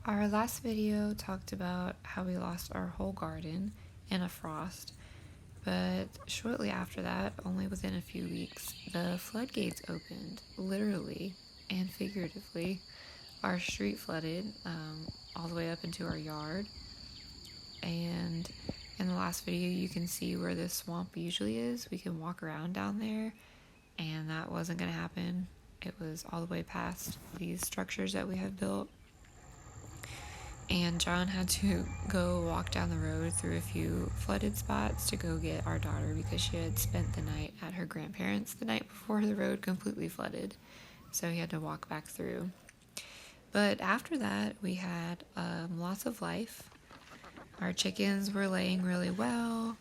Our last video talked about how we lost our whole garden in a frost, but shortly after that, only within a few weeks, the floodgates opened, literally and figuratively. Our street flooded all the way up into our yard, and in the last video you can see where this swamp usually is. We can walk around down there, and that wasn't going to happen. It was all the way past these structures that we have built. And John had to go walk down the road through a few flooded spots to go get our daughter because she had spent the night at her grandparents' the night before the road completely flooded. So he had to walk back through. But after that, we had lots of life. Our chickens were laying really well.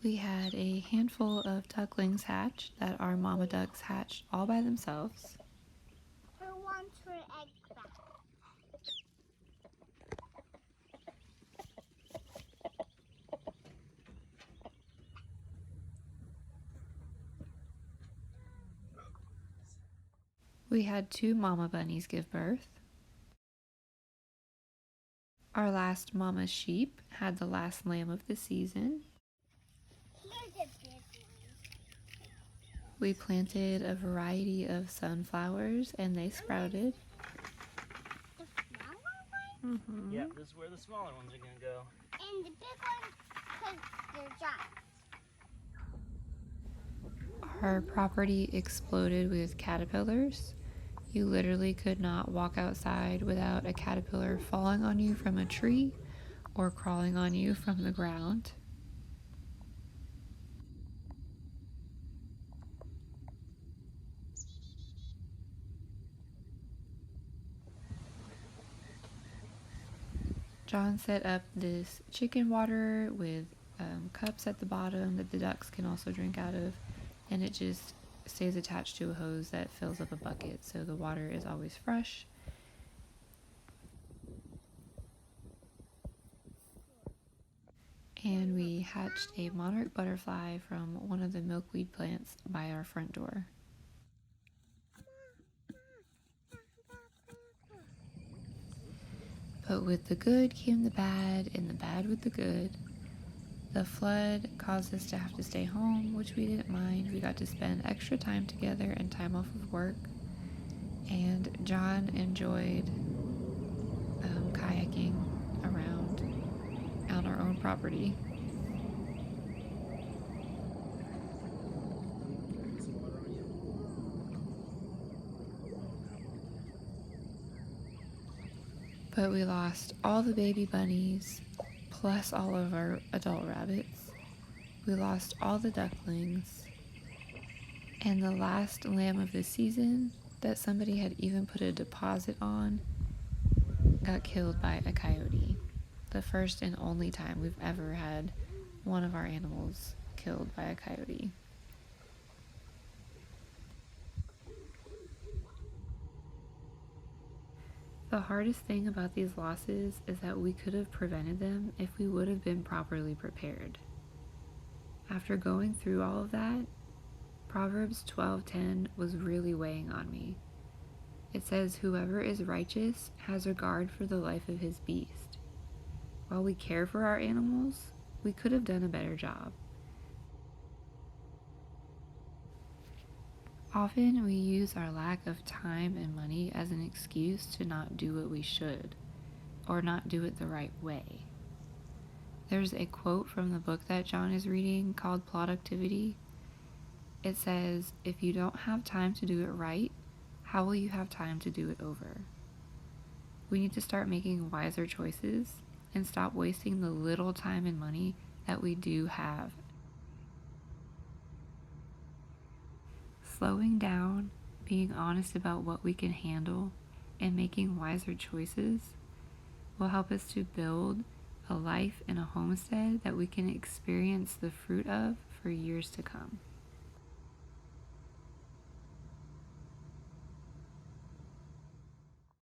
We had a handful of ducklings hatch that our mama ducks hatched all by themselves. Who wants her egg back? We had 2 mama bunnies give birth. Our last mama sheep had the last lamb of the season. Here's a big one. We planted a variety of sunflowers and they sprouted. The smaller one? Yeah, this is where the smaller ones are going to go. And the big one, because they're giant. Our property exploded with caterpillars. You literally could not walk outside without a caterpillar falling on you from a tree or crawling on you from the ground. John set up this chicken water with cups at the bottom that the ducks can also drink out of, and it just stays attached to a hose that fills up a bucket, so the water is always fresh. And we hatched a monarch butterfly from one of the milkweed plants by our front door. But with the good came the bad, and the bad with the good. The flood caused us to have to stay home, which we didn't mind. We got to spend extra time together and time off of work. And John enjoyed kayaking around on our own property. But we lost all the baby bunnies, plus all of our adult rabbits. We lost all the ducklings. And the last lamb of the season that somebody had even put a deposit on got killed by a coyote. The first and only time we've ever had one of our animals killed by a coyote. The hardest thing about these losses is that we could have prevented them if we would have been properly prepared. After going through all of that, Proverbs 12:10 was really weighing on me. It says, "Whoever is righteous has regard for the life of his beast." While we care for our animals, we could have done a better job. Often we use our lack of time and money as an excuse to not do what we should, or not do it the right way. There's a quote from the book that John is reading called Productivity. It says, "If you don't have time to do it right, how will you have time to do it over?" We need to start making wiser choices and stop wasting the little time and money that we do have. Slowing down, being honest about what we can handle, and making wiser choices will help us to build a life and a homestead that we can experience the fruit of for years to come.